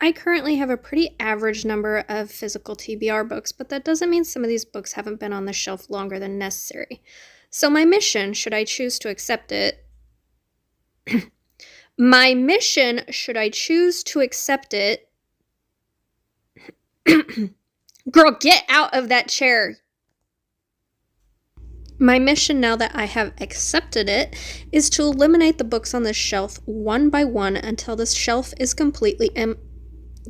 I currently have a pretty average number of physical TBR books, but that doesn't mean some of these books haven't been on the shelf longer than necessary. So my mission, should I choose to accept it, Girl, get out of that chair. My mission, now that I have accepted it, is to eliminate the books on this shelf one by one until this shelf is completely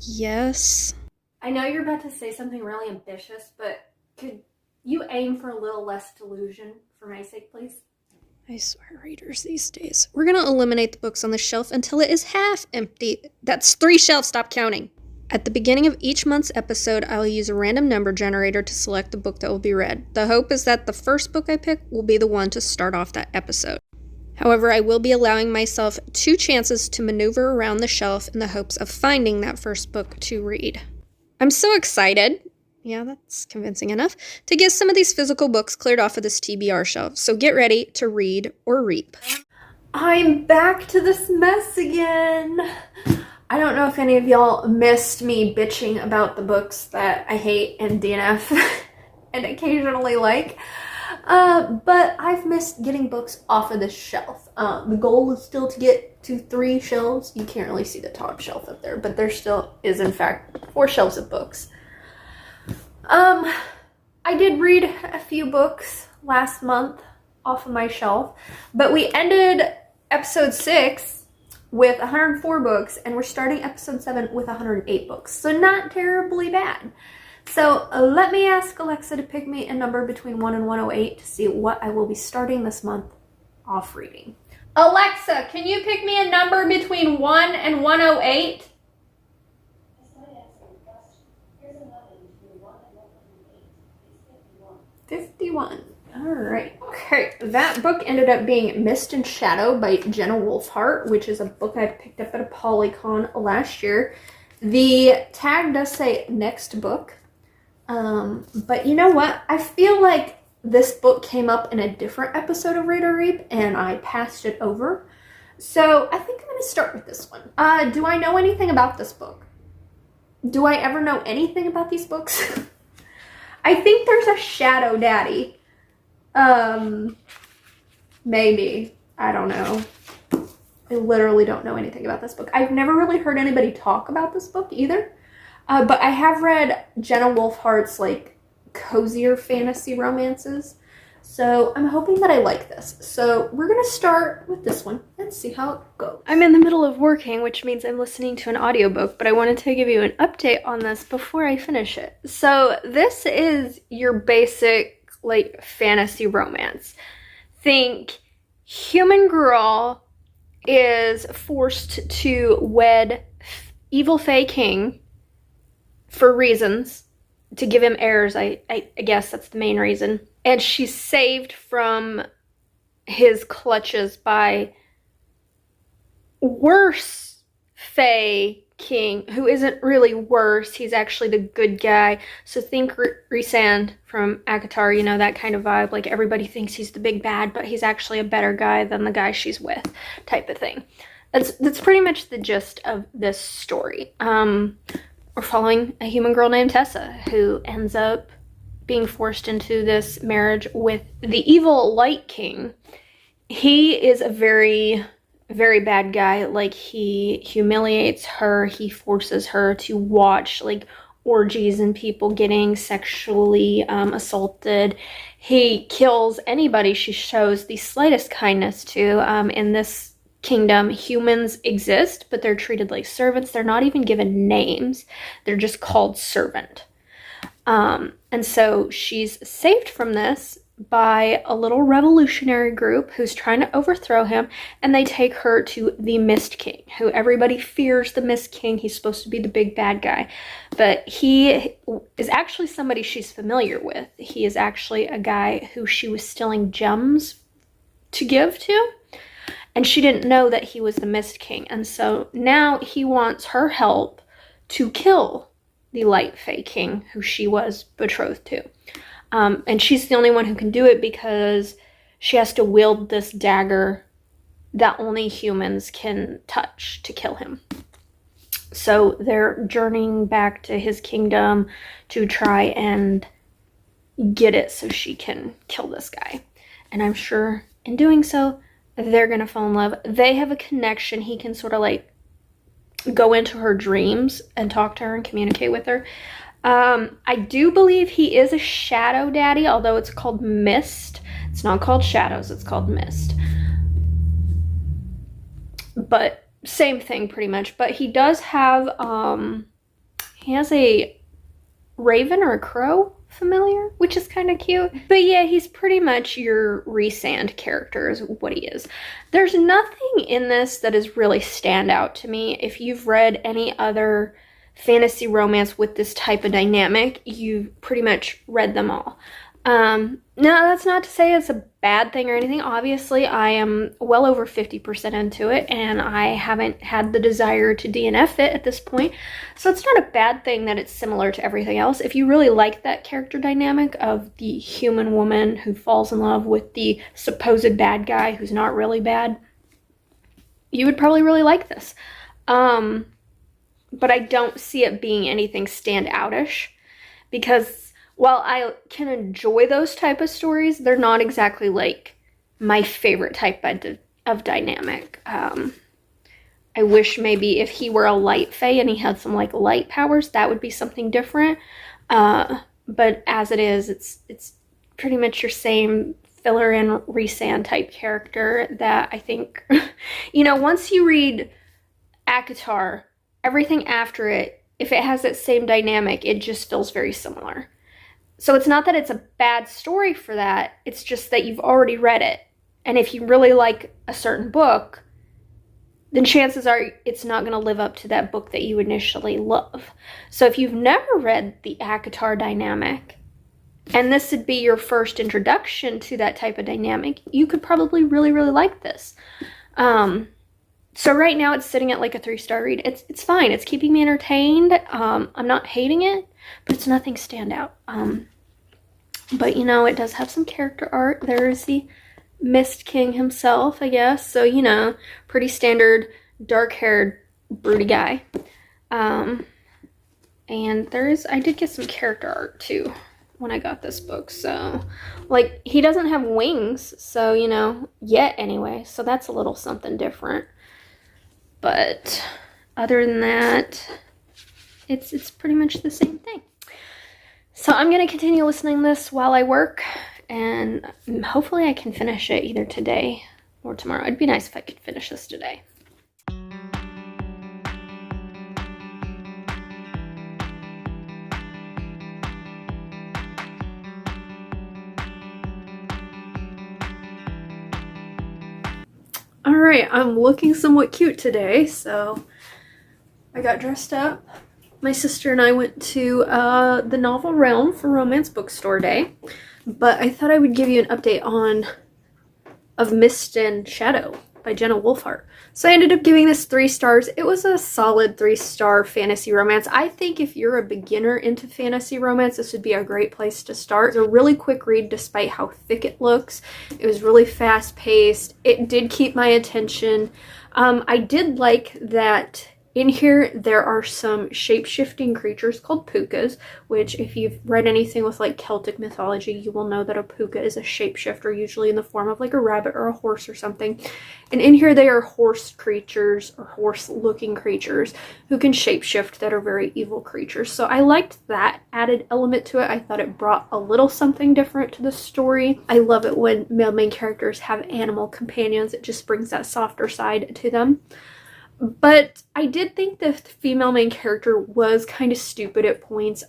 Yes? I know you're about to say something really ambitious, but could you aim for a little less delusion for my sake, please? I swear, readers these days. We're gonna eliminate the books on the shelf until it is half empty. That's 3 shelves, stop counting. At the beginning of each month's episode, I'll use a random number generator to select the book that will be read. The hope is that the first book I pick will be the one to start off that episode. However, I will be allowing myself 2 chances to maneuver around the shelf in the hopes of finding that first book to read. I'm so excited, yeah, that's convincing enough, to get some of these physical books cleared off of this TBR shelf, so get ready to read or reap. I'm back to this mess again. I don't know if any of y'all missed me bitching about the books that I hate and DNF and occasionally like. But I've missed getting books off of this shelf. The goal is still to get to 3 shelves. You can't really see the top shelf up there, but there still is, in fact, 4 shelves of books. I did read a few books last month off of my shelf, but we ended episode 6 with 104 books, and we're starting episode 7 with 108 books, so not terribly bad. So let me ask Alexa to pick me a number between 1 and 108 to see what I will be starting this month off reading. Alexa, can you pick me a number between 1 and 108? 51. All right. Okay. That book ended up being Mist and Shadow by Jenna Wolfhart, which is a book I picked up at a Polycon last year. The tag does say next book. But you know what? I feel like this book came up in a different episode of Read or Reap and I passed it over. So I think I'm going to start with this one. Do I know anything about this book? Do I ever know anything about these books? I think there's a Shadow Daddy. Maybe. I don't know. I literally don't know anything about this book. I've never really heard anybody talk about this book either. But I have read Jenna Wolfhart's, like, cozier fantasy romances. So I'm hoping that I like this. So we're going to start with this one and see how it goes. I'm in the middle of working, which means I'm listening to an audiobook, but I wanted to give you an update on this before I finish it. So this is your basic, like, fantasy romance. Think human girl is forced to wed evil fae king for reasons, to give him heirs, I guess that's the main reason. And she's saved from his clutches by worse fae king, who isn't really worse, he's actually the good guy. So think Rhysand from ACOTAR, you know, that kind of vibe, like everybody thinks he's the big bad, but he's actually a better guy than the guy she's with, type of thing. That's pretty much the gist of this story. We're following a human girl named Tessa, who ends up being forced into this marriage with the evil Light King. He is a very, very bad guy. Like, he humiliates her. He forces her to watch, like, orgies and people getting sexually assaulted. He kills anybody she shows the slightest kindness to. In this kingdom, humans exist, but they're treated like servants. They're not even given names. They're just called servant. And so she's saved from this by a little revolutionary group who's trying to overthrow him, and they take her to the Mist King, who everybody fears the Mist King. He's supposed to be the big bad guy, but he is actually somebody she's familiar with. He is actually a guy who she was stealing gems to give to, and she didn't know that he was the Mist King, and so now he wants her help to kill the Light Fae King, who she was betrothed to. And she's the only one who can do it because she has to wield this dagger that only humans can touch to kill him. So they're journeying back to his kingdom to try and get it so she can kill this guy. And I'm sure in doing so, they're gonna fall in love. They have a connection. He can sort of like go into her dreams and talk to her and communicate with her. I do believe he is a shadow daddy, although it's called Mist. It's not called Shadows, it's called Mist. But same thing pretty much. But he does have, he has a raven or a crow familiar, which is kind of cute. But yeah, he's pretty much your Rhysand character is what he is. There's nothing in this that is really stand out to me. If you've read any other fantasy romance with this type of dynamic, you've pretty much read them all. Now, that's not to say it's a bad thing or anything. Obviously, I am well over 50% into it, and I haven't had the desire to DNF it at this point. So it's not a bad thing that it's similar to everything else. If you really like that character dynamic of the human woman who falls in love with the supposed bad guy who's not really bad, you would probably really like this. But I don't see it being anything standoutish, because while I can enjoy those type of stories, they're not exactly like my favorite type of dynamic. I wish maybe if he were a light fae and he had some like light powers, that would be something different. But as it is, it's pretty much your same filler and Rhysand type character that I think, you know, once you read ACOTAR, everything after it, if it has that same dynamic, it just feels very similar. So it's not that it's a bad story for that, it's just that you've already read it. And if you really like a certain book, then chances are it's not going to live up to that book that you initially love. So if you've never read the ACOTAR dynamic, and this would be your first introduction to that type of dynamic, you could probably really, really like this. So right now it's sitting at like a 3-star read. It's fine. It's keeping me entertained. I'm not hating it, but it's nothing standout. But you know, it does have some character art. There is the Mist King himself, I guess. So, you know, pretty standard dark-haired broody guy. And I did get some character art too when I got this book. So, like, he doesn't have wings, so, you know, yet anyway. So that's a little something different. But other than that, it's pretty much the same thing. So I'm going to continue listening to this while I work, and hopefully I can finish it either today or tomorrow. It'd be nice if I could finish this today. Alright, I'm looking somewhat cute today, so I got dressed up. My sister and I went to the Novel Realm for Romance Bookstore Day, but I thought I would give you an update of Mist and Shadow by Jenna Wolfhart. So I ended up giving this 3 stars. It was a solid 3-star fantasy romance. I think if you're a beginner into fantasy romance, this would be a great place to start. It's a really quick read despite how thick it looks. It was really fast-paced. It did keep my attention. I did like that in here there are some shape-shifting creatures called pukas, which if you've read anything with like Celtic mythology, you will know that a puka is a shapeshifter, usually in the form of like a rabbit or a horse or something. And in here they are horse creatures or horse-looking creatures who can shapeshift that are very evil creatures. So I liked that added element to it. I thought it brought a little something different to the story. I love it when male main characters have animal companions. It just brings that softer side to them. But I did think the female main character was kind of stupid at points.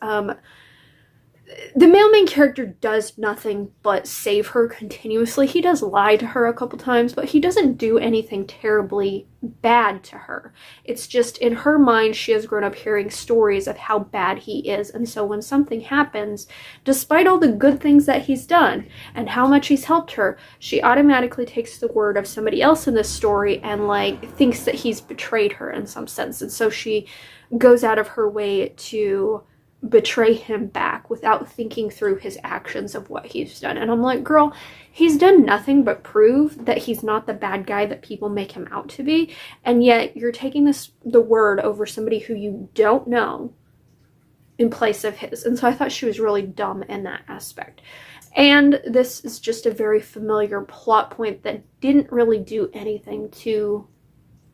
The male main character does nothing but save her continuously. He does lie to her a couple times, but he doesn't do anything terribly bad to her. It's just in her mind, she has grown up hearing stories of how bad he is. And so when something happens, despite all the good things that he's done and how much he's helped her, she automatically takes the word of somebody else in this story and like thinks that he's betrayed her in some sense. And so she goes out of her way to betray him back without thinking through his actions of what he's done. And I'm like, girl, he's done nothing but prove that he's not the bad guy that people make him out to be, and yet you're taking the word over somebody who you don't know in place of his. And so I thought she was really dumb in that aspect. And this is just a very familiar plot point that didn't really do anything too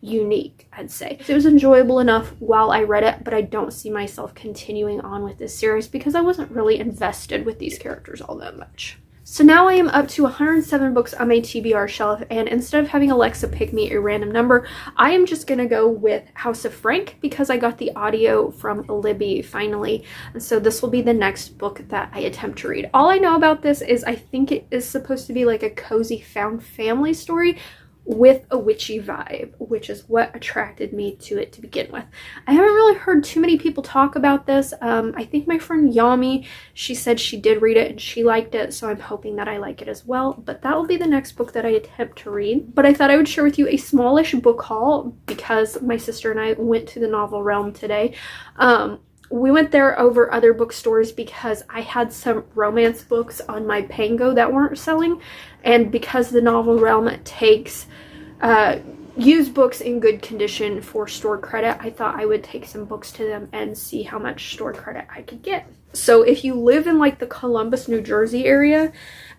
unique, I'd say. It was enjoyable enough while I read it, but I don't see myself continuing on with this series because I wasn't really invested with these characters all that much. So now I am up to 107 books on my TBR shelf, and instead of having Alexa pick me a random number, I am just gonna go with House of Frank because I got the audio from Libby finally, and so this will be the next book that I attempt to read. All I know about this is I think it is supposed to be like a cozy found family story with a witchy vibe, which is what attracted me to it to begin with. I haven't really heard too many people talk about this. I think my friend Yami, she said she did read it and she liked it, so I'm hoping that I like it as well. But that will be the next book that I attempt to read. But I thought I would share with you a smallish book haul because my sister and I went to the Novel Realm today. We went there over other bookstores because I had some romance books on my Pango that weren't selling, and because the Novel Realm takes used books in good condition for store credit, I thought I would take some books to them and see how much store credit I could get. So if you live in like the Columbus, New Jersey area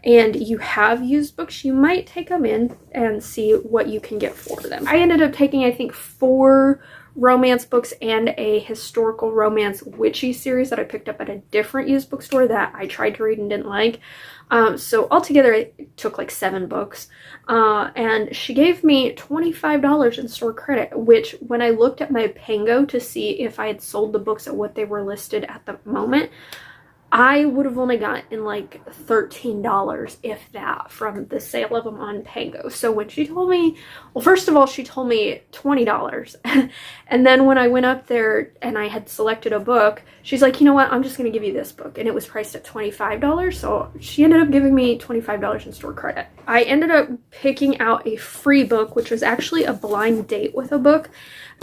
and you have used books, you might take them in and see what you can get for them. I ended up taking, I think, 4 romance books and a historical romance witchy series that I picked up at a different used bookstore that I tried to read and didn't like. So altogether it took like 7 books, and she gave me $25 in store credit, which when I looked at my Pango to see if I had sold the books at what they were listed at the moment, I would have only gotten like $13, if that, from the sale of them on Pango. So when she told me, well, first of all, she told me $20. And then when I went up there and I had selected a book, she's like, you know what, I'm just going to give you this book. And it was priced at $25. So she ended up giving me $25 in store credit. I ended up picking out a free book, which was actually a blind date with a book,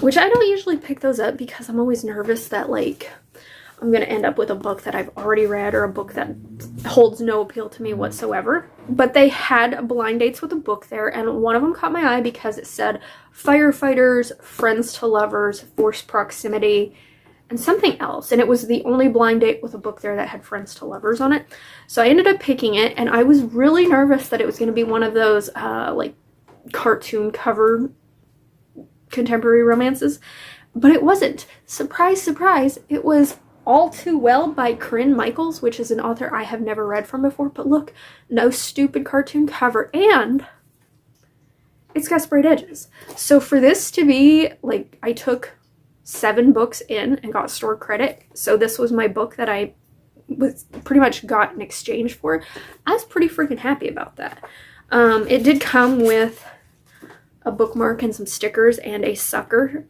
which I don't usually pick those up because I'm always nervous that like I'm going to end up with a book that I've already read or a book that holds no appeal to me whatsoever. But they had blind dates with a book there, and one of them caught my eye because it said firefighters, friends to lovers, forced proximity, and something else. And it was the only blind date with a book there that had friends to lovers on it. So I ended up picking it, and I was really nervous that it was going to be one of those like cartoon cover contemporary romances, but it wasn't. Surprise, surprise, it was All Too Well by Corinne Michaels, which is an author I have never read from before. But look, no stupid cartoon cover, and it's got sprayed edges. So for this to be, like, I took 7 books in and got store credit. So this was my book that I was pretty much got in exchange for. I was pretty freaking happy about that. It did come with a bookmark and some stickers and a sucker.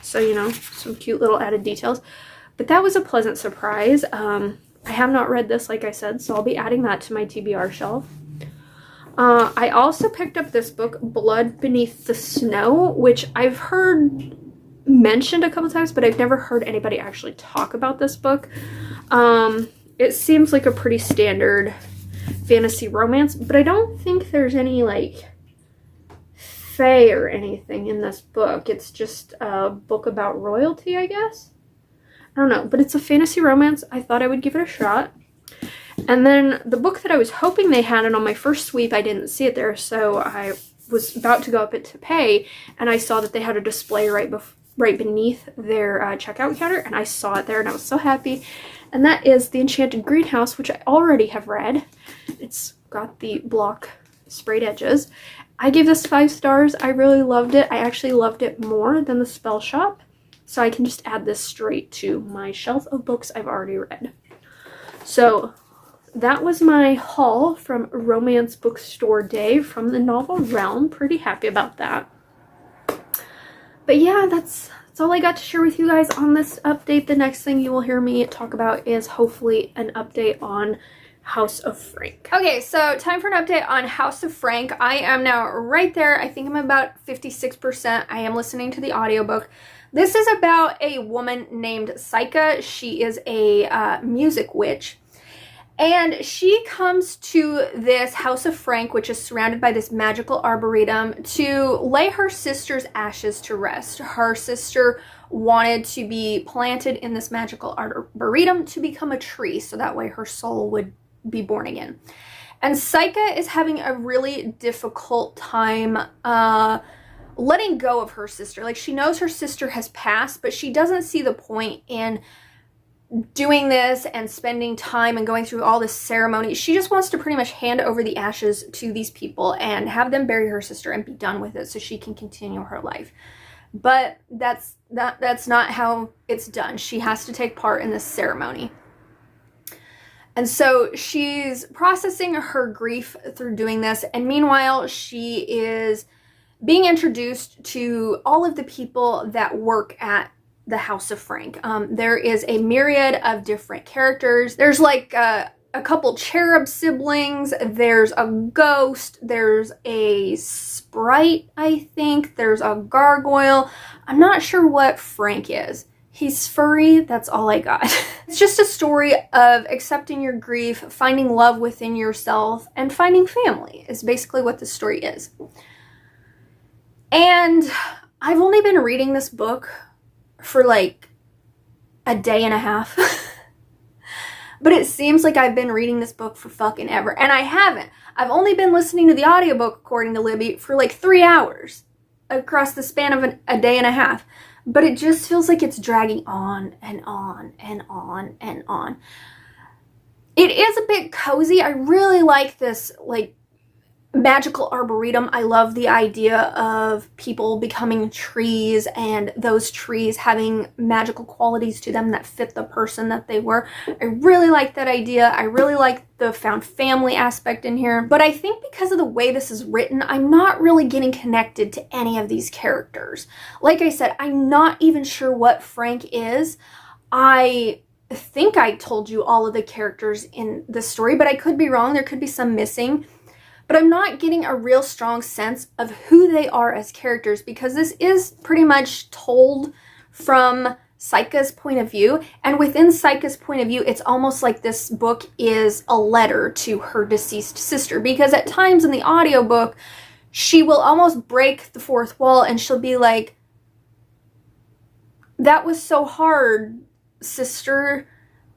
So, you know, some cute little added details. But that was a pleasant surprise. I have not read this, like I said, so I'll be adding that to my TBR shelf. I also picked up this book, Blood Beneath the Snow, which I've heard mentioned a couple times, but I've never heard anybody actually talk about this book. It seems like a pretty standard fantasy romance, but I don't think there's any, like, fae or anything in this book. It's just a book about royalty, I guess. I don't know, but it's a fantasy romance. I thought I would give it a shot. And then the book that I was hoping they had, and on my first sweep I didn't see it there, so I was about to go up it to pay, and I saw that they had a display right beneath their checkout counter, and I saw it there, and I was so happy. And that is The Enchanted Greenhouse, which I already have read. It's got the block sprayed edges. I gave this 5 stars. I really loved it. I actually loved it more than The Spell Shop. So I can just add this straight to my shelf of books I've already read. So that was my haul from Romance Bookstore Day from the Novel Realm. Pretty happy about that. But yeah, that's all I got to share with you guys on this update. The next thing you will hear me talk about is hopefully an update on House of Frank. Okay, so time for an update on House of Frank. I am now right there. I think I'm about 56%. I am listening to the audiobook. This is about a woman named Saika. She is a music witch. And she comes to this House of Frank, which is surrounded by this magical arboretum, to lay her sister's ashes to rest. Her sister wanted to be planted in this magical arboretum to become a tree, so that way her soul would be born again. And Saika is having a really difficult time letting go of her sister. Like, she knows her sister has passed, but she doesn't see the point in doing this and spending time and going through all this ceremony. She just wants to pretty much hand over the ashes to these people and have them bury her sister and be done with it so she can continue her life. But that's not how it's done. She has to take part in this ceremony. And so she's processing her grief through doing this, and meanwhile she is being introduced to all of the people that work at the House of Frank. There is a myriad of different characters. There's like a couple cherub siblings, there's a ghost, there's a sprite, I think, there's a gargoyle. I'm not sure what Frank is. He's furry, that's all I got. It's just a story of accepting your grief, finding love within yourself, and finding family is basically what the story is. And I've only been reading this book for like a day and a half. But it seems like I've been reading this book for fucking ever. And I haven't. I've only been listening to the audiobook, according to Libby, for like 3 hours across the span of a day and a half. But it just feels like it's dragging on and on and on and on. It is a bit cozy. I really like this, like, magical arboretum. I love the idea of people becoming trees and those trees having magical qualities to them that fit the person that they were. I really like that idea. I really like the found family aspect in here. But I think because of the way this is written, I'm not really getting connected to any of these characters. Like I said, I'm not even sure what Frank is. I think I told you all of the characters in the story, but I could be wrong. There could be some missing. But I'm not getting a real strong sense of who they are as characters, because this is pretty much told from Saika's point of view. And within Saika's point of view, it's almost like this book is a letter to her deceased sister. Because at times in the audiobook, she will almost break the fourth wall and she'll be like, "That was so hard, sister.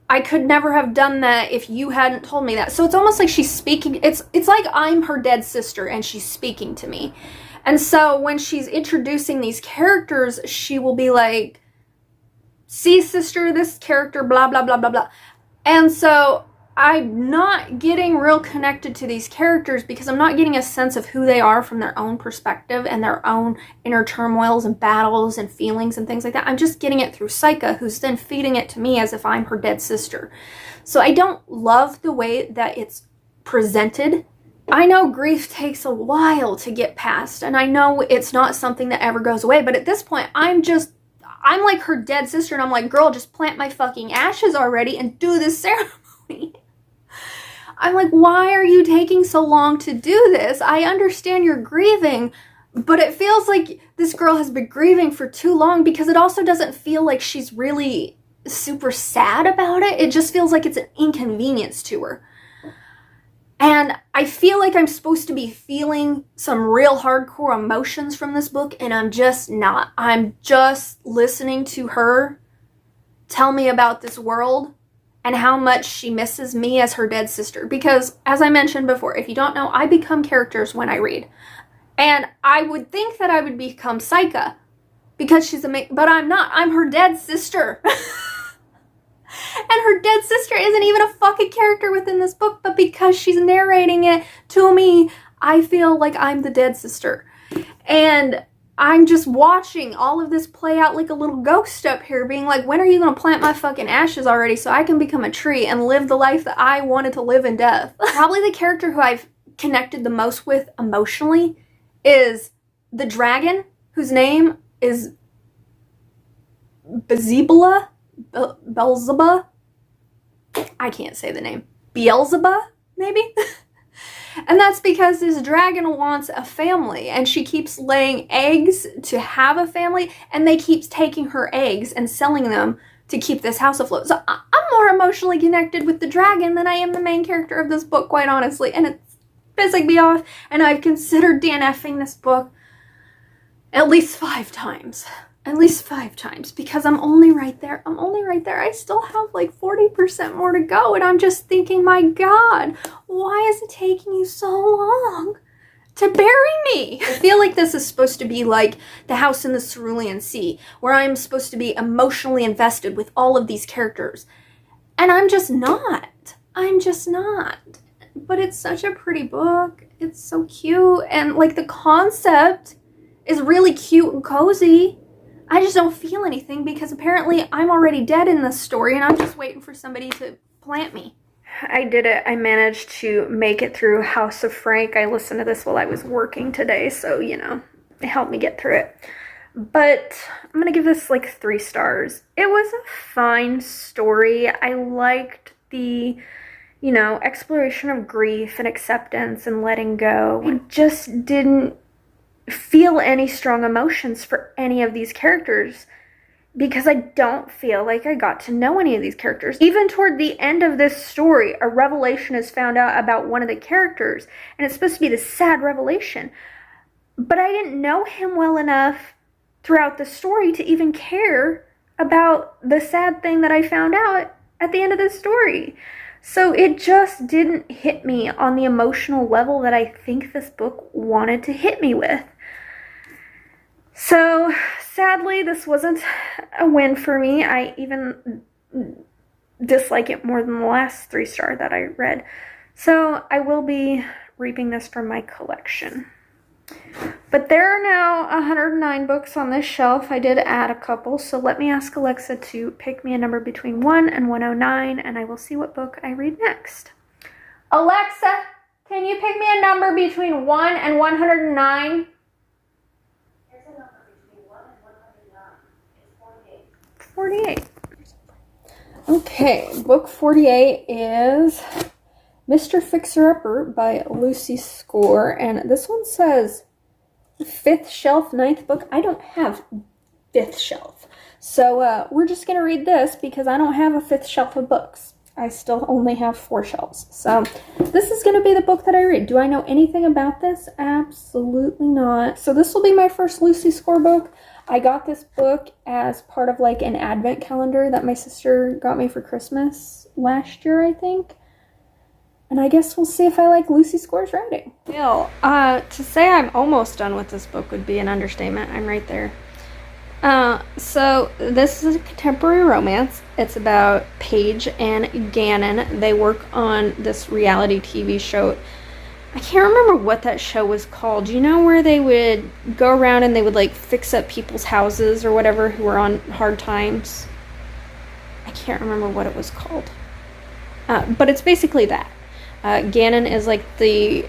I could never have done that if you hadn't told me that." So it's almost like she's speaking. It's like I'm her dead sister and she's speaking to me. And so when she's introducing these characters, she will be like, "See, sister, this character, blah, blah, blah, blah, blah." And so I'm not getting real connected to these characters because I'm not getting a sense of who they are from their own perspective and their own inner turmoils and battles and feelings and things like that. I'm just getting it through Saika, who's then feeding it to me as if I'm her dead sister. So I don't love the way that it's presented. I know grief takes a while to get past, and I know it's not something that ever goes away, but at this point, I'm like her dead sister, and I'm like, "Girl, just plant my fucking ashes already and do this ceremony." I'm like, "Why are you taking so long to do this? I understand you're grieving, but it feels like this girl has been grieving for too long," because it also doesn't feel like she's really super sad about it. It just feels like it's an inconvenience to her. And I feel like I'm supposed to be feeling some real hardcore emotions from this book, and I'm just not. I'm just listening to her tell me about this world and how much she misses me as her dead sister. Because, as I mentioned before, if you don't know, I become characters when I read. And I would think that I would become Saika because she's but I'm not. I'm her dead sister. And her dead sister isn't even a fucking character within this book, but because she's narrating it to me, I feel like I'm the dead sister. And I'm just watching all of this play out like a little ghost up here, being like, "When are you going to plant my fucking ashes already so I can become a tree and live the life that I wanted to live in death?" Probably the character who I've connected the most with emotionally is the dragon, whose name is Beelzebub. I can't say the name. Beelzebub, maybe? And that's because this dragon wants a family, and she keeps laying eggs to have a family, and they keep taking her eggs and selling them to keep this house afloat. So I'm more emotionally connected with the dragon than I am the main character of this book, quite honestly. And it's pissing me off. And I've considered DNFing this book at least 5 times. At least 5 times. Because I'm only right there. I still have like 40% more to go. And I'm just thinking, my God, why is it taking you so long to bury me? I feel like this is supposed to be like The House in the Cerulean Sea, where I'm supposed to be emotionally invested with all of these characters. And I'm just not. But it's such a pretty book. It's so cute. And like the concept is really cute and cozy. I just don't feel anything because apparently I'm already dead in this story and I'm just waiting for somebody to plant me. I did it. I managed to make it through House of Frank. I listened to this while I was working today, so, you know, it helped me get through it. But I'm going to give this like 3 stars. It was a fine story. I liked the, you know, exploration of grief and acceptance and letting go. I just didn't feel any strong emotions for any of these characters, because I don't feel like I got to know any of these characters. Even toward the end of this story, a revelation is found out about one of the characters, and it's supposed to be this sad revelation. But I didn't know him well enough throughout the story to even care about the sad thing that I found out at the end of this story. So it just didn't hit me on the emotional level that I think this book wanted to hit me with. So, sadly, this wasn't a win for me. I even dislike it more than the last 3-star that I read. So, I will be reaping this from my collection. But there are now 109 books on this shelf. I did add a couple, so let me ask Alexa to pick me a number between 1 and 109, and I will see what book I read next. Alexa, can you pick me a number between 1 and 109? 48. Okay, book 48 is Mr. Fixer-Upper by Lucy Score, and this one says 5th shelf, 9th book. I don't have 5th shelf, so we're just going to read this because I don't have a 5th shelf of books. I still only have 4 shelves, so this is going to be the book that I read. Do I know anything about this? Absolutely not. So this will be my first Lucy Score book. I got this book as part of like an advent calendar that my sister got me for Christmas last year, I think. And I guess we'll see if I like Lucy Score's writing. To say I'm almost done with this book would be an understatement. I'm right there. So this is a contemporary romance. It's about Paige and Gannon. They work on this reality TV show. I can't remember what that show was called. You know, where they would go around and they would like fix up people's houses or whatever who were on hard times. I can't remember what it was called. But it's basically that. Gannon is like the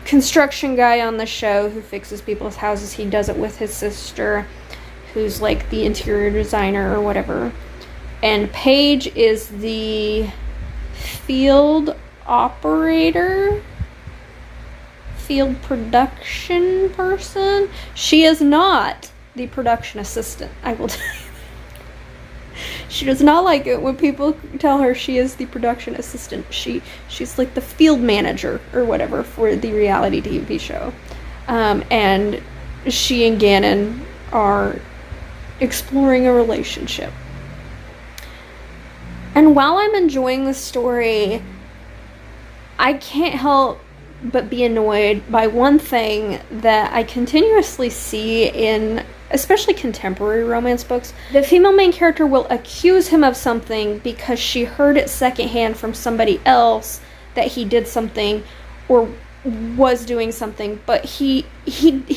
construction guy on the show who fixes people's houses. He does it with his sister, who's like the interior designer or whatever. And Paige is the field operator, field production person. She is not the production assistant, I will tell you. She does not like it when people tell her she is the production assistant. She's like the field manager or whatever for the reality TV show. And she and Gannon are exploring a relationship. And while I'm enjoying the story, I can't help but be annoyed by one thing that I continuously see in especially contemporary romance books. The female main character will accuse him of something because she heard it secondhand from somebody else that he did something or was doing something, but he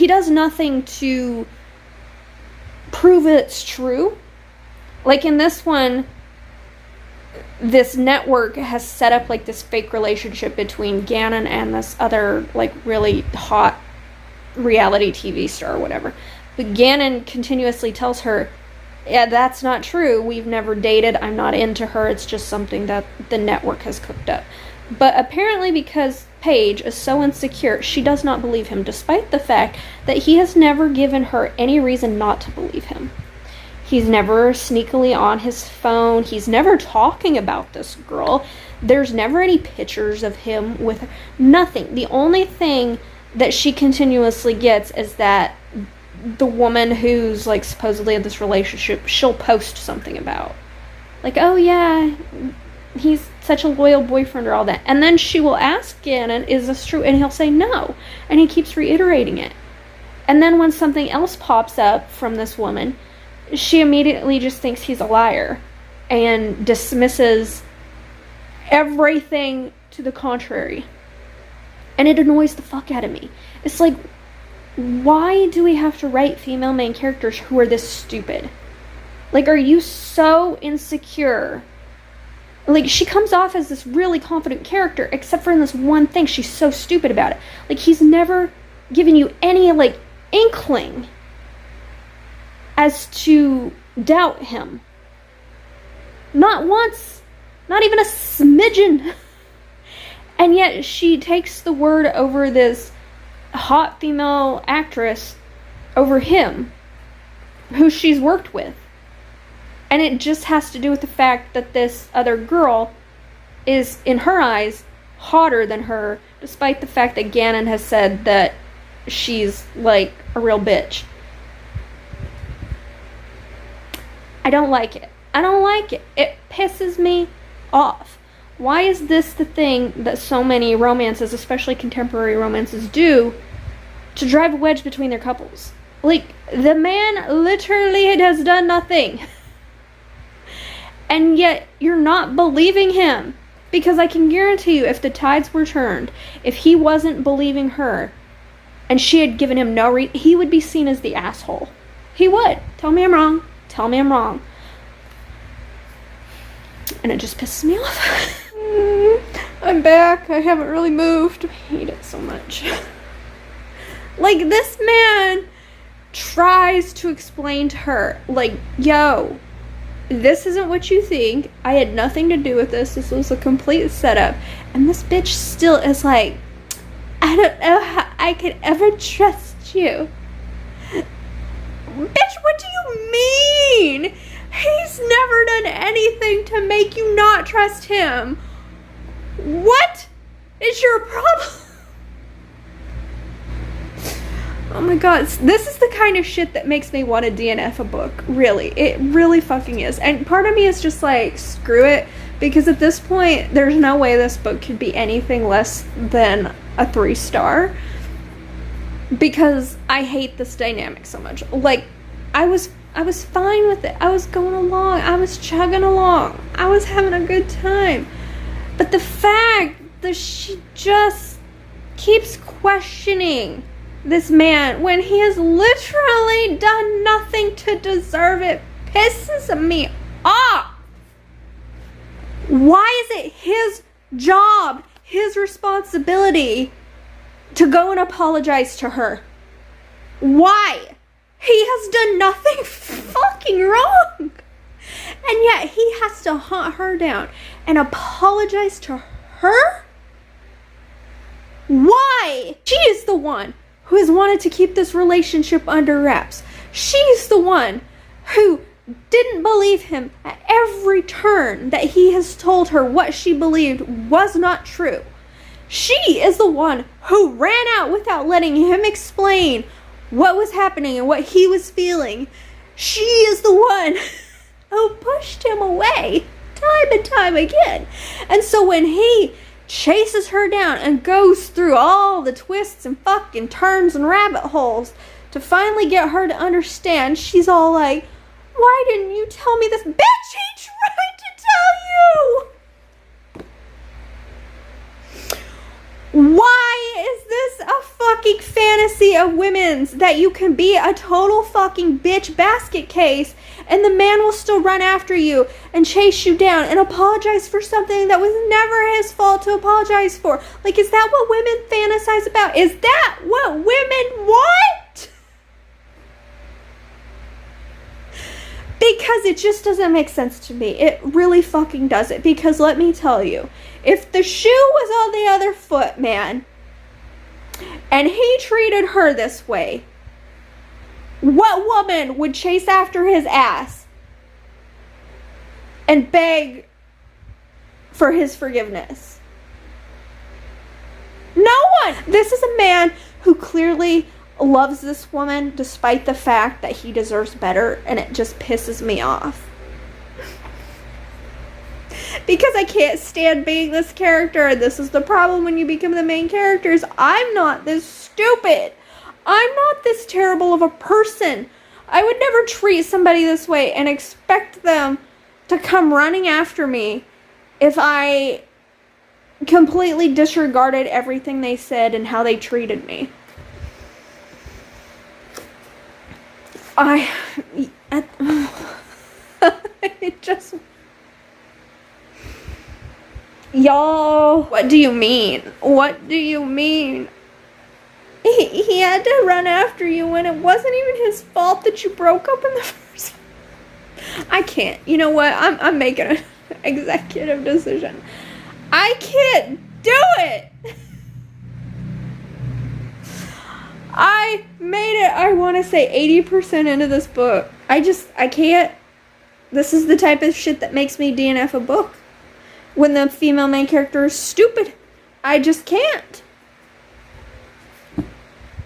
does nothing to prove it's true. Like in this one, this network has set up like this fake relationship between Gannon and this other like really hot reality TV star or whatever. But Gannon continuously tells her, yeah, that's not true. We've never dated. I'm not into her. It's just something that the network has cooked up. But apparently because Paige is so insecure, she does not believe him, despite the fact that he has never given her any reason not to believe him. He's never sneakily on his phone. He's never talking about this girl. There's never any pictures of him with her. Nothing. The only thing that she continuously gets is that the woman who's like supposedly in this relationship, she'll post something about. Like, oh yeah, he's such a loyal boyfriend or all that. And then she will ask Gannon, is this true? And he'll say no. And he keeps reiterating it. And then when something else pops up from this woman, she immediately just thinks he's a liar and dismisses everything to the contrary. And it annoys the fuck out of me. It's like, why do we have to write female main characters who are this stupid? Like, are you so insecure? Like, she comes off as this really confident character, except for in this one thing, she's so stupid about it. Like, he's never given you any, like, inkling as to doubt him. Not once. Not even a smidgen. And yet, she takes the word over this hot female actress over him, who she's worked with. And it just has to do with the fact that this other girl is, in her eyes, hotter than her, despite the fact that Gannon has said that she's, like, a real bitch. I don't like it. I don't like it. It pisses me off. Why is this the thing that so many romances, especially contemporary romances, do to drive a wedge between their couples? Like, the man literally has done nothing. And yet, you're not believing him. Because I can guarantee you, if the tides were turned, if he wasn't believing her, and she had given him no reason, he would be seen as the asshole. He would. Tell me I'm wrong. Tell me I'm wrong. And it just pisses me off. I'm back. I haven't really moved. I hate it so much. Like, this man tries to explain to her, like, yo, this isn't what you think. I had nothing to do with this. This was a complete setup. And this bitch still is like, I don't know how I could ever trust you. Bitch, what do you mean? He's never done anything to make you not trust him. What is your problem? Oh my god, this is the kind of shit that makes me want to DNF a book. Really, it really fucking is. And part of me is just like, screw it. Because at this point, there's no way this book could be anything less than a 3-star. Because I hate this dynamic so much. Like, I was fine with it. I was going along. I was chugging along. I was having a good time. But the fact that she just keeps questioning this man when he has literally done nothing to deserve it pisses me off. Why is it his job, his responsibility to go and apologize to her? Why? He has done nothing fucking wrong. And yet he has to hunt her down and apologize to her? Why? She is the one who has wanted to keep this relationship under wraps. She's the one who didn't believe him at every turn that he has told her what she believed was not true. She is the one who ran out without letting him explain what was happening and what he was feeling. She is the one who pushed him away time and time again. And so when he chases her down and goes through all the twists and fucking turns and rabbit holes to finally get her to understand, she's all like, why didn't you tell me this? Bitch, he tried to tell you! Why is this a fucking fantasy of women's that you can be a total fucking bitch basket case and the man will still run after you and chase you down and apologize for something that was never his fault to apologize for? Like, is that what women fantasize about? Is that what women want? Because it just doesn't make sense to me. It really fucking doesn't. Because let me tell you, if the shoe was on the other foot, man, and he treated her this way, what woman would chase after his ass and beg for his forgiveness? No one! This is a man who clearly loves this woman despite the fact that he deserves better, and it just pisses me off. Because I can't stand being this character, and this is the problem when you become the main characters. I'm not this stupid. I'm not this terrible of a person. I would never treat somebody this way and expect them to come running after me if I completely disregarded everything they said and how they treated me. It just... Y'all, what do you mean? What do you mean? He had to run after you when it wasn't even his fault that you broke up in the first place. I can't. You know what? I'm making an executive decision. I can't do it. I made it, I want to say 80% into this book. I can't. This is the type of shit that makes me DNF a book. When the female main character is stupid. I just can't.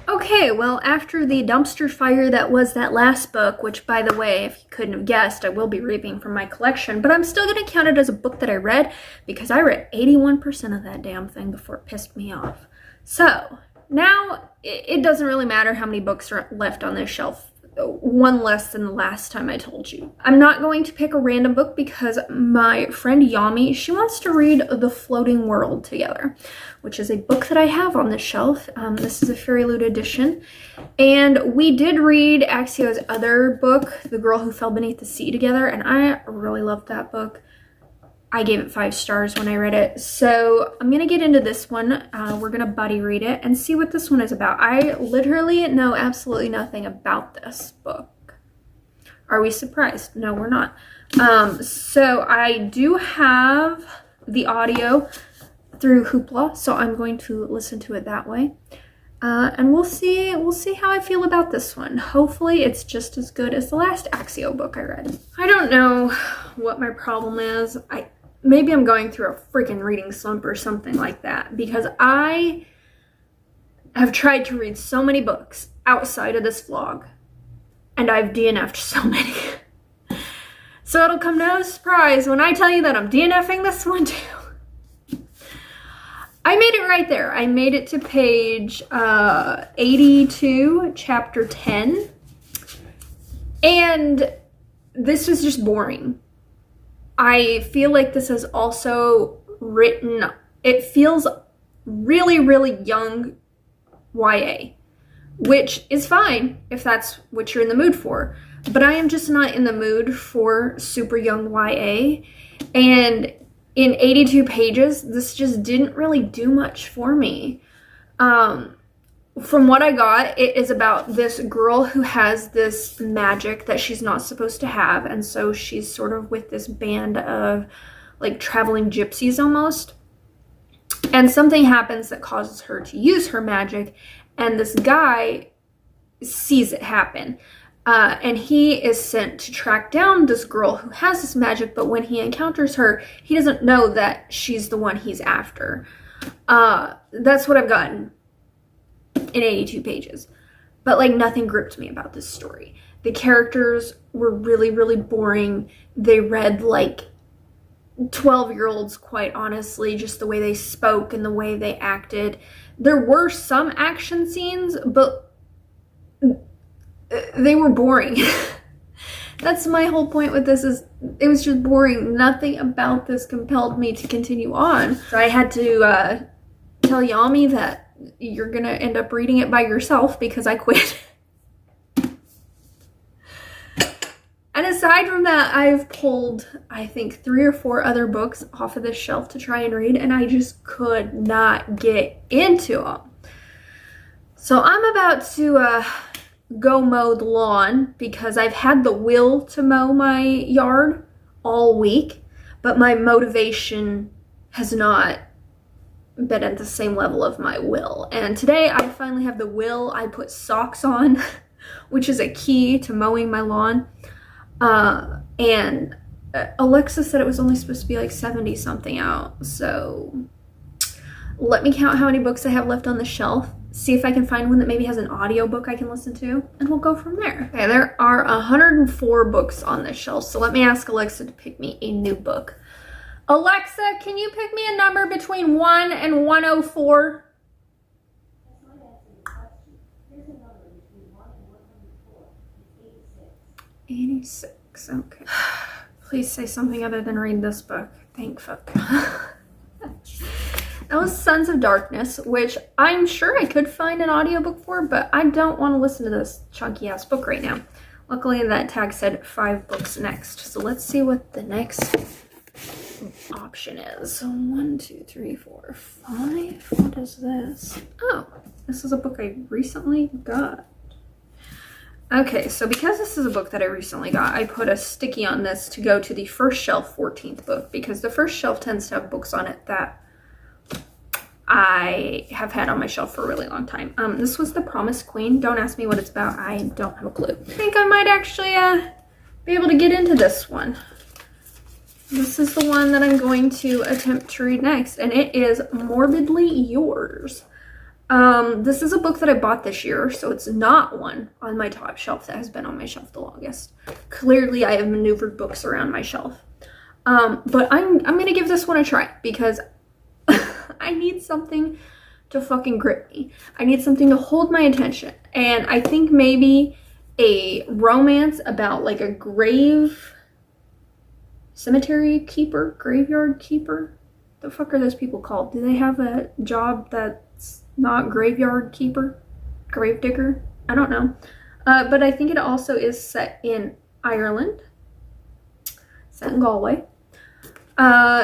Okay, well, after the dumpster fire that was that last book, which, by the way, if you couldn't have guessed, I will be reaping from my collection, but I'm still going to count it as a book that I read because I read 81% of that damn thing before it pissed me off. So, now, it doesn't really matter how many books are left on this shelf. One less than the last time I told you. I'm not going to pick a random book because my friend Yami, she wants to read The Floating World together, which is a book that I have on this shelf. This is a Fairy Loot edition. And we did read Axio's other book, The Girl Who Fell Beneath the Sea, together, and I really loved that book. I gave it 5 stars when I read it. So I'm going to get into this one. We're going to buddy read it and see what this one is about. I literally know absolutely nothing about this book. Are we surprised? No, we're not. So I do have the audio through Hoopla, so I'm going to listen to it that way. And we'll see how I feel about this one. Hopefully it's just as good as the last Axio book I read. I don't know what my problem is. Maybe I'm going through a freaking reading slump or something like that, because I have tried to read so many books outside of this vlog, and I've DNF'd so many. So it'll come no surprise when I tell you that I'm DNFing this one too. I made it right there. I made it to page 82, chapter 10. And this was just boring. I feel like this is also written, it feels really, really young YA, which is fine if that's what you're in the mood for. But I am just not in the mood for super young YA. And in 82 pages, this just didn't really do much for me. From what I got, it is about this girl who has this magic that she's not supposed to have, and so she's sort of with this band of like traveling gypsies almost. And something happens that causes her to use her magic, and this guy sees it happen. And he is sent to track down this girl who has this magic, but when he encounters her, he doesn't know that she's the one he's after. That's what I've gotten in 82 pages. But like nothing gripped me about this story. The characters were really, really boring. They read like 12-year-olds, quite honestly, just the way they spoke and the way they acted. There were some action scenes, but they were boring. That's my whole point with this, is it was just boring. Nothing about this compelled me to continue on. So I had to tell Yami that you're gonna end up reading it by yourself because I quit. And aside from that, I've pulled, I think, 3 or 4 other books off of this shelf to try and read, and I just could not get into them. So I'm about to go mow the lawn because I've had the will to mow my yard all week, but my motivation has not been at the same level of my will. And today I finally have the will. I put socks on, which is a key to mowing my lawn. And Alexa said it was only supposed to be like 70 something out. So let me count how many books I have left on the shelf. See if I can find one that maybe has an audiobook I can listen to, and we'll go from there. Okay, there are 104 books on this shelf, so let me ask Alexa to pick me a new book. Alexa, can you pick me a number between 1 and 104? 86, okay. Please say something other than read this book. Thank fuck. That was Sons of Darkness, which I'm sure I could find an audiobook for, but I don't want to listen to this chunky ass book right now. Luckily that tag said 5 books next. So let's see what the next option is. So 1, 2, 3, 4, 5. What is this? Oh, this is a book I recently got. Okay, so because this is a book that I recently got, I put a sticky on this to go to the first shelf 14th book, because the first shelf tends to have books on it that I have had on my shelf for a really long time. This was The Promised Queen. Don't ask me what it's about. I don't have a clue. I think I might actually be able to get into this one. This is the one that I'm going to attempt to read next, and it is Morbidly Yours. This is a book that I bought this year, so it's not one on my top shelf that has been on my shelf the longest. Clearly, I have maneuvered books around my shelf. But I'm gonna give this one a try, because I need something to fucking grip me. I need something to hold my attention. And I think maybe a romance about like a graveyard keeper. The fuck are those people called? Do they have a job that's not graveyard keeper? Grave digger? I don't know. But I think it also is set in Ireland. Set in Galway.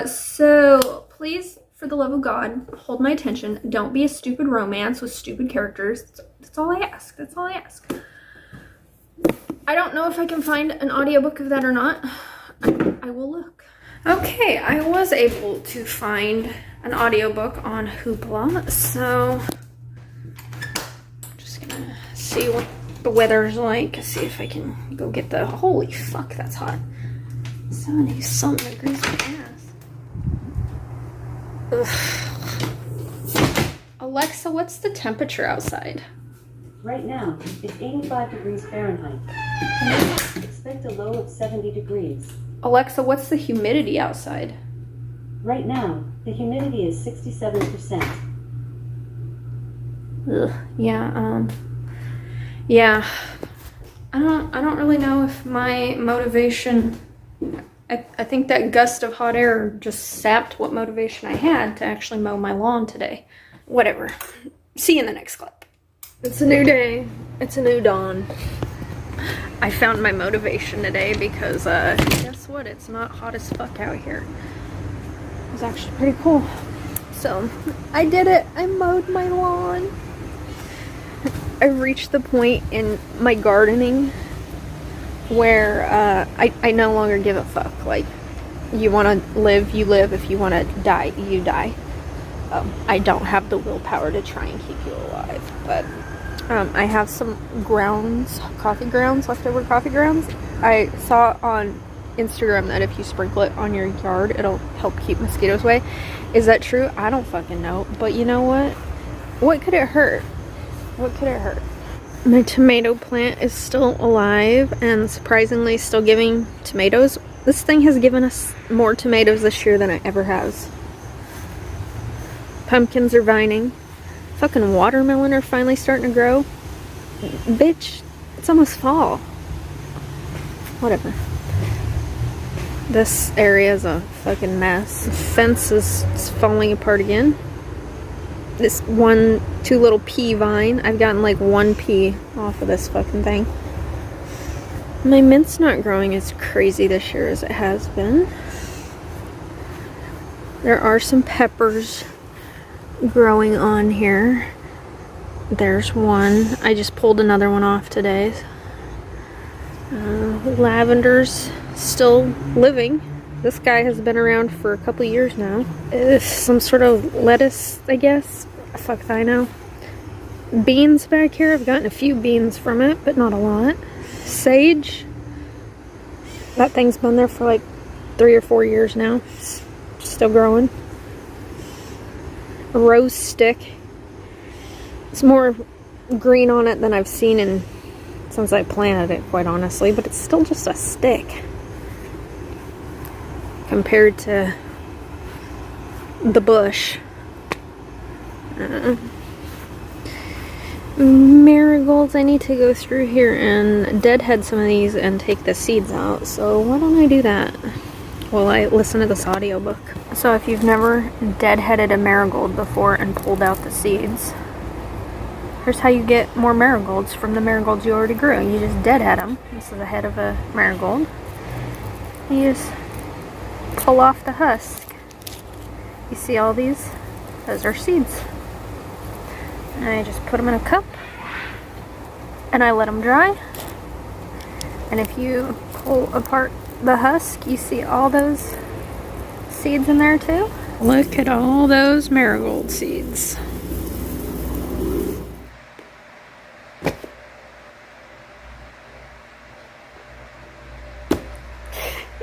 So please, for the love of God, hold my attention. Don't be a stupid romance with stupid characters. That's all I ask. That's all I ask. I don't know if I can find an audiobook of that or not. I will look. Okay, I was able to find an audiobook on Hoopla, so I'm just gonna see what the weather's like. See if I can go get the, holy fuck, that's hot. 70 something degrees my ass. Ugh. Alexa, what's the temperature outside? Right now, it's 85 degrees Fahrenheit. Expect a low of 70 degrees. Alexa, what's the humidity outside? Right now, the humidity is 67%. Ugh. Yeah, I don't really know if my motivation, I think that gust of hot air just sapped what motivation I had to actually mow my lawn today. Whatever. See you in the next clip. It's a new day. It's a new dawn. I found my motivation today because, guess what? It's not hot as fuck out here. It was actually pretty cool. So, I did it. I mowed my lawn. I reached the point in my gardening where I no longer give a fuck. Like, you want to live, you live. If you want to die, you die. I don't have the willpower to try and keep you alive, but I have some leftover coffee grounds. I saw on Instagram that if you sprinkle it on your yard, it'll help keep mosquitoes away. Is that true? I don't fucking know, but you know what? What could it hurt? What could it hurt? My tomato plant is still alive and surprisingly still giving tomatoes. This thing has given us more tomatoes this year than it ever has. Pumpkins are vining. Fucking watermelon are finally starting to grow. Bitch, it's almost fall. Whatever. This area is a fucking mess. The fence is falling apart again. This two little pea vine. I've gotten like 1 pea off of this fucking thing. My mint's not growing as crazy this year as it has been. There are some peppers growing on here. There's one. I just pulled another one off today. Lavender's still living. This guy has been around for a couple years now. It's some sort of lettuce, I guess. Fuck if I know. Beans back here. I've gotten a few beans from it, but not a lot. Sage. That thing's been there for like 3 or 4 years now. It's still growing. A rose stick. It's more green on it than I've seen since I planted it, quite honestly, but it's still just a stick compared to the bush. Marigolds, I need to go through here and deadhead some of these and take the seeds out, so why don't I do that while I listen to this audiobook. So if you've never deadheaded a marigold before and pulled out the seeds, here's how you get more marigolds from the marigolds you already grew. You just deadhead them. This is the head of a marigold. You just pull off the husk. You see all these? Those are seeds. And I just put them in a cup and I let them dry. And if you pull apart the husk, you see all those seeds in there too. Look at all those marigold seeds.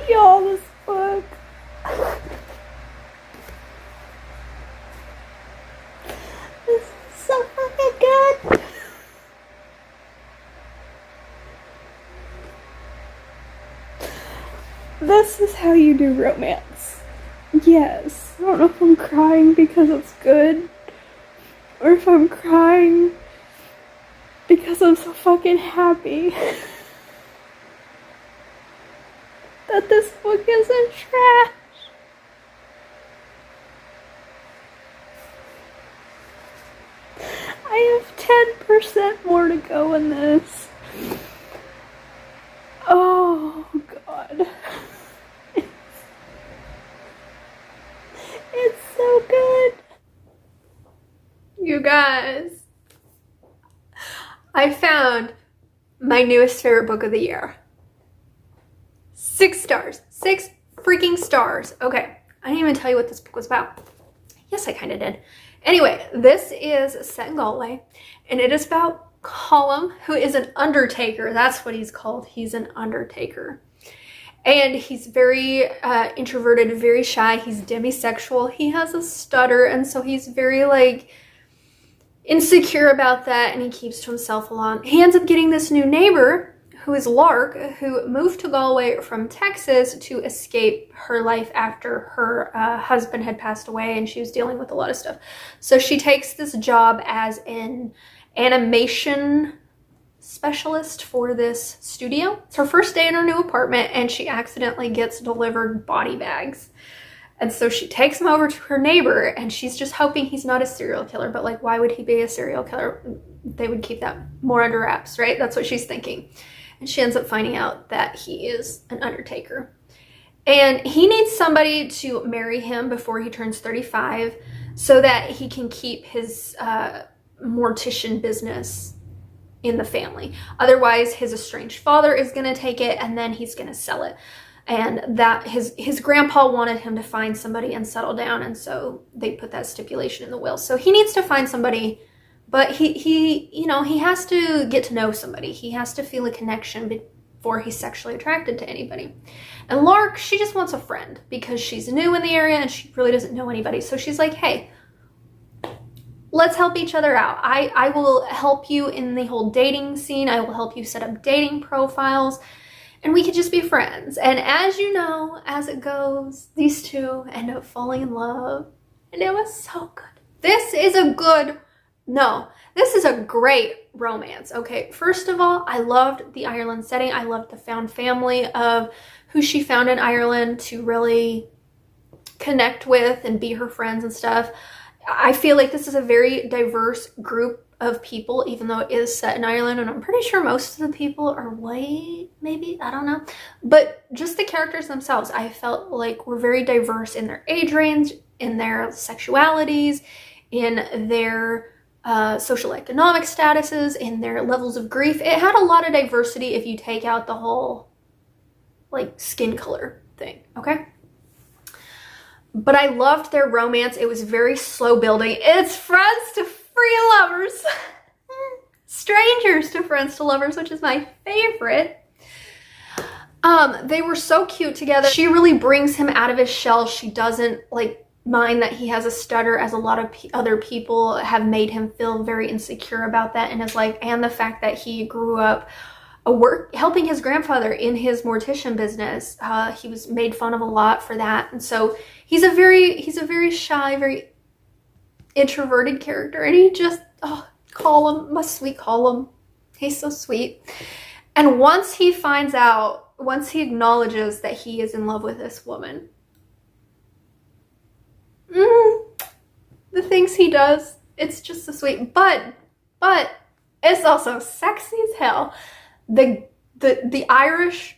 Y'all, this book. This is so fucking good. This is how you do romance. Yes. I don't know if I'm crying because it's good, or if I'm crying because I'm so fucking happy that this book isn't trash. I have 10% more to go in this. Oh God. It's so good. You guys, I found my newest favorite book of the year. 6 stars. 6 freaking stars. Okay, I didn't even tell you what this book was about. Yes, I kind of did. Anyway, this is set in Galway, and it is about Colum, who is an undertaker. That's what he's called. He's an undertaker. And he's very introverted, very shy. He's demisexual. He has a stutter, and so he's very, like, insecure about that, and he keeps to himself a lot. He ends up getting this new neighbor, who is Lark, who moved to Galway from Texas to escape her life after her husband had passed away, and she was dealing with a lot of stuff. So she takes this job as an animation specialist for this studio. It's her first day in her new apartment, and she accidentally gets delivered body bags. And so she takes them over to her neighbor, and she's just hoping he's not a serial killer. But, like, why would he be a serial killer? They would keep that more under wraps, right? That's what she's thinking. And she ends up finding out that he is an undertaker. And he needs somebody to marry him before he turns 35 so that he can keep his mortician business in the family. Otherwise, his estranged father is going to take it, and then he's going to sell it. And that his grandpa wanted him to find somebody and settle down, and so they put that stipulation in the will. So he needs to find somebody, but he you know, he has to get to know somebody. He has to feel a connection before he's sexually attracted to anybody. And Lark, she just wants a friend because she's new in the area and she really doesn't know anybody. So she's like, hey, let's help each other out. I will help you in the whole dating scene. I will help you set up dating profiles, and we could just be friends. And as you know, as it goes, these two end up falling in love, and it was so good. This is a great romance. Okay, first of all, I loved the Ireland setting. I loved the found family of who she found in Ireland to really connect with and be her friends and stuff. I feel like this is a very diverse group of people, even though it is set in Ireland, and I'm pretty sure most of the people are white, maybe, I don't know. But just the characters themselves, I felt like were very diverse in their age range, in their sexualities, in their social economic statuses, in their levels of grief. It had a lot of diversity if you take out the whole like skin color thing, okay? But I loved their romance. It was very slow building. It's friends to free lovers. Strangers to friends to lovers, which is my favorite. They were so cute together. She really brings him out of his shell. She doesn't like mind that he has a stutter, as a lot of other people have made him feel very insecure about that in his life, and the fact that he grew up helping his grandfather in his mortician business. He was made fun of a lot for that, and so he's a very shy, very introverted character, and he just Colum, my sweet Colum, he's so sweet. And once he acknowledges that he is in love with this woman, the things he does, it's just so sweet. But it's also sexy as hell. The Irish,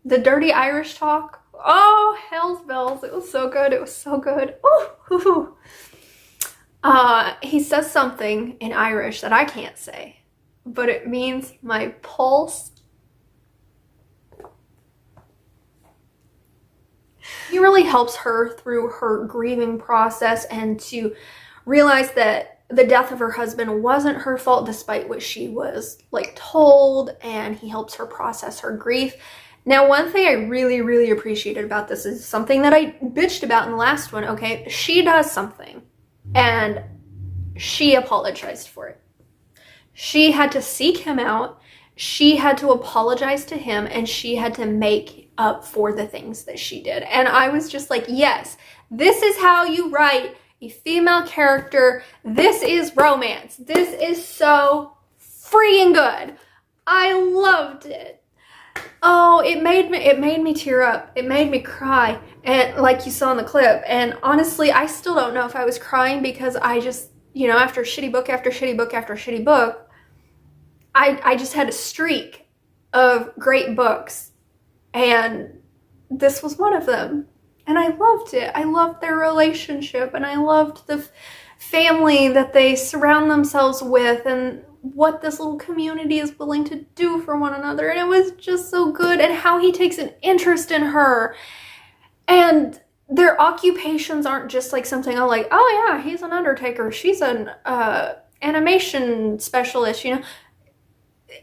the dirty Irish talk. Oh, hell's bells. It was so good. It was so good. Ooh. He says something in Irish that I can't say, but it means my pulse. He really helps her through her grieving process and to realize that the death of her husband wasn't her fault, despite what she was like told, and he helps her process her grief. Now, one thing I really, really appreciated about this is something that I bitched about in the last one, okay? She does something and she apologized for it. She had to seek him out, she had to apologize to him, and she had to make up for the things that she did. And I was just like, yes, this is how you write a female character. This is romance. This is so freaking good. I loved it. Oh, it made me tear up. It made me cry, and like you saw in the clip. And honestly, I still don't know if I was crying because I just, you know, after shitty book after shitty book after shitty book, I just had a streak of great books, and this was one of them. And I loved it. I loved their relationship, and I loved the family that they surround themselves with, and what this little community is willing to do for one another. And it was just so good, and how he takes an interest in her. And their occupations aren't just like something I'm like, oh yeah, he's an undertaker, she's an animation specialist, you know.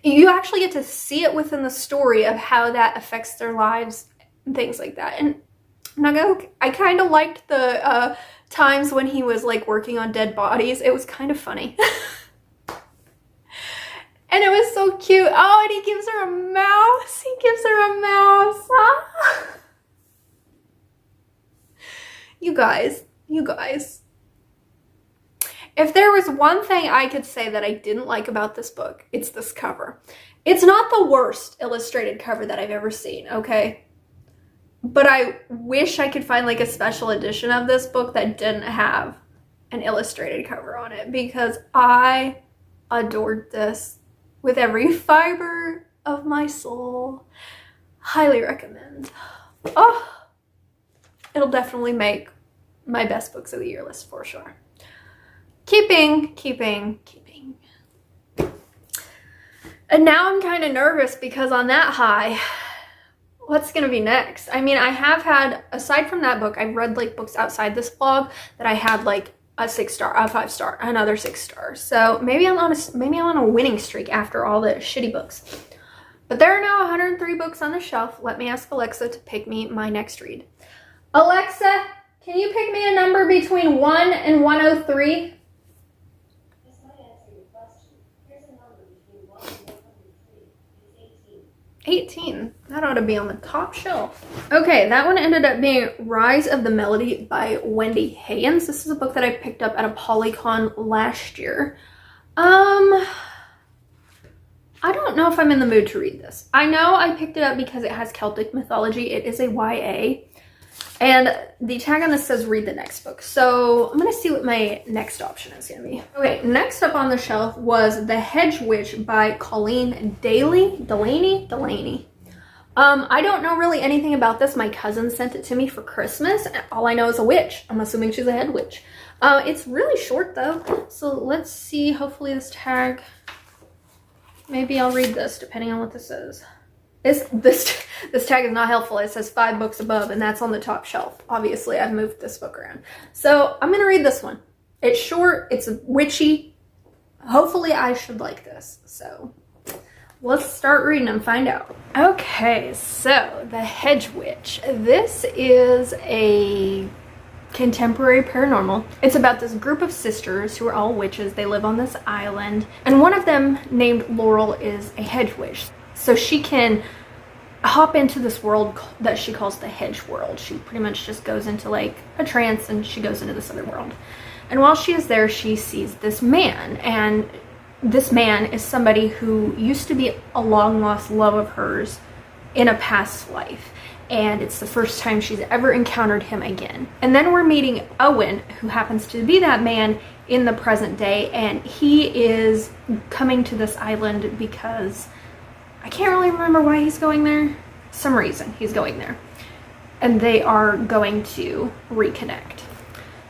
You actually get to see it within the story of how that affects their lives and things like that. And I'm not gonna, I kind of liked the times when he was like working on dead bodies. It was kind of funny. And it was so cute. Oh, and he gives her a mouse. He gives her a mouse. Ah. You guys. If there was one thing I could say that I didn't like about this book, it's this cover. It's not the worst illustrated cover that I've ever seen, okay? But I wish I could find like a special edition of this book that didn't have an illustrated cover on it, because I adored this with every fiber of my soul. Highly recommend. Oh, it'll definitely make my best books of the year list for sure. Keeping. And now I'm kind of nervous because on that high, what's going to be next? I mean, I have had, aside from that book, I've read like books outside this blog that I had like a 6-star, a 5-star, another 6-star. So maybe I'm on a winning streak after all the shitty books. But there are now 103 books on the shelf. Let me ask Alexa to pick me my next read. Alexa, can you pick me a number between 1 and 103? 18. That ought to be on the top shelf. Okay, that one ended up being Rise of the Melody by Wendy Haynes. This is a book that I picked up at a Polycon last year. I don't know if I'm in the mood to read this. I know I picked it up because it has Celtic mythology. It is a YA. And the tag on this says read the next book. So I'm going to see what my next option is going to be. Okay, next up on the shelf was The Hedge Witch by Colleen Delaney. I don't know really anything about this. My cousin sent it to me for Christmas. All I know is a witch. I'm assuming she's a head witch. It's really short though. So let's see. Hopefully this tag, maybe I'll read this depending on what this is. This tag is not helpful. It says 5 books above, and that's on the top shelf. Obviously, I've moved this book around. So I'm going to read this one. It's short. It's witchy. Hopefully I should like this. So let's start reading and find out. Okay, so The Hedge Witch. This is a contemporary paranormal. It's about this group of sisters who are all witches. They live on this island, and one of them, named Laurel, is a hedge witch. So she can hop into this world that she calls the hedge world. She pretty much just goes into like a trance and she goes into this other world. And while she is there, she sees this man, and this man is somebody who used to be a long lost love of hers in a past life. And it's the first time she's ever encountered him again. And then we're meeting Owen, who happens to be that man in the present day, and he is coming to this island because I can't really remember why he's going there. Some reason he's going there. And they are going to reconnect.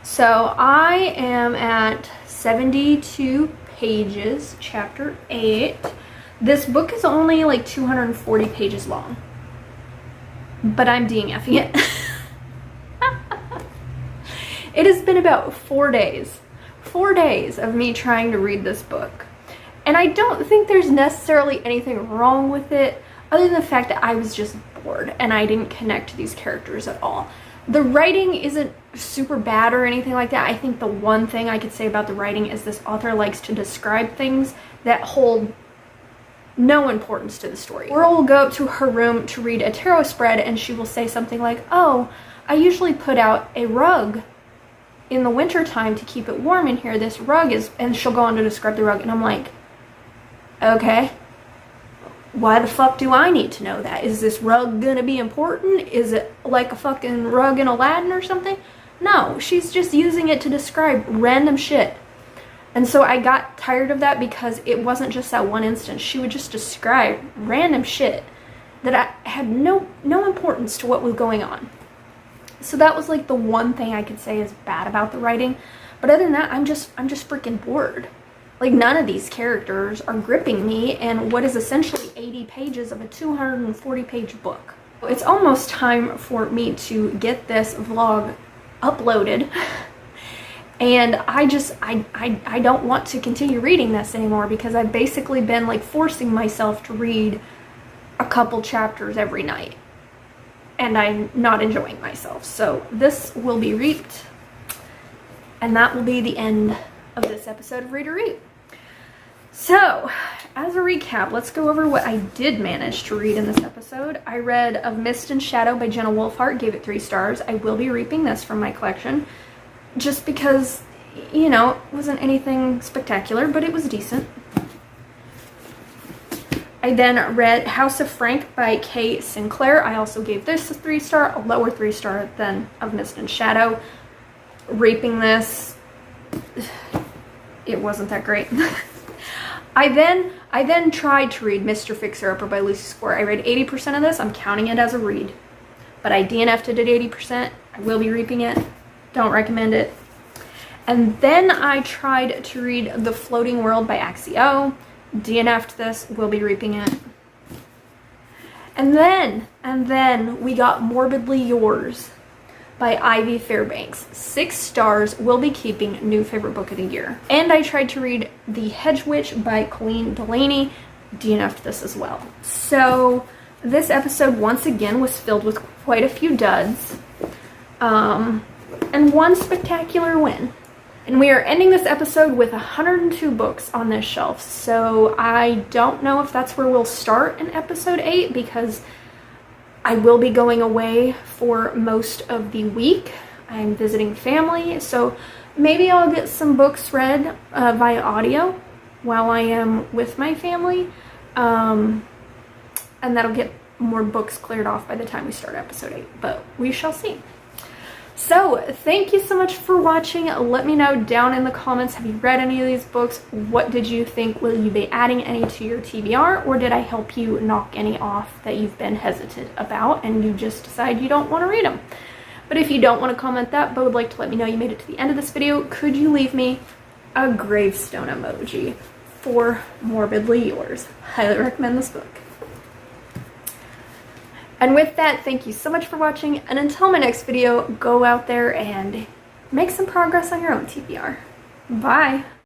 So I am at 72 pages, chapter 8. This book is only like 240 pages long. But I'm DNFing it. It has been about 4 days. 4 days of me trying to read this book. And I don't think there's necessarily anything wrong with it, other than the fact that I was just bored and I didn't connect to these characters at all. The writing isn't super bad or anything like that. I think the one thing I could say about the writing is this author likes to describe things that hold no importance to the story. Laurel will go up to her room to read a tarot spread, and she will say something like, "Oh, I usually put out a rug in the winter time to keep it warm in here. This rug is," and she'll go on to describe the rug, and I'm like, okay, why the fuck do I need to know that? Is this rug gonna be important? Is it like a fucking rug in Aladdin or something? No, she's just using it to describe random shit. And so I got tired of that because it wasn't just that one instance. She would just describe random shit that had no importance to what was going on. So that was like the one thing I could say is bad about the writing. But other than that, I'm just freaking bored. Like, none of these characters are gripping me in what is essentially 80 pages of a 240-page book. It's almost time for me to get this vlog uploaded. And I don't want to continue reading this anymore because I've basically been like forcing myself to read a couple chapters every night. And I'm not enjoying myself. So this will be reaped. And that will be the end of this episode of Read or Read. So, as a recap, let's go over what I did manage to read in this episode. I read Of Mist and Shadow by Jenna Wolfhart, gave it 3 stars. I will be reaping this from my collection, just because, you know, it wasn't anything spectacular, but it was decent. I then read House of Frank by Kay Sinclair. I also gave this a 3 star, a lower 3 star than Of Mist and Shadow. Reaping this, it wasn't that great. I then tried to read Mr. Fixer-Upper by Lucy Score. I read 80% of this. I'm counting it as a read. But I DNF'd it at 80%. I will be reaping it. Don't recommend it. And then I tried to read The Floating World by Axio. DNF'd this. Will be reaping it. And then we got Morbidly Yours by Ivy Fairbanks. 6 stars, will be keeping, new favorite book of the year. And I tried to read The Hedge Witch by Colleen Delaney. DNF'd this as well. So this episode once again was filled with quite a few duds. And one spectacular win. And we are ending this episode with 102 books on this shelf. So I don't know if that's where we'll start in episode 8 because I will be going away for most of the week. I'm visiting family, so maybe I'll get some books read via audio while I am with my family. And that'll get more books cleared off by the time we start episode 8, but we shall see. So thank you so much for watching. Let me know down in the comments, have you read any of these books? What did you think? Will you be adding any to your TBR, or did I help you knock any off that you've been hesitant about and you just decide you don't want to read them? But if you don't want to comment that but would like to let me know you made it to the end of this video, could you leave me a gravestone emoji for Morbidly Yours? Highly recommend this book. And with that, thank you so much for watching, and until my next video, go out there and make some progress on your own TBR. Bye!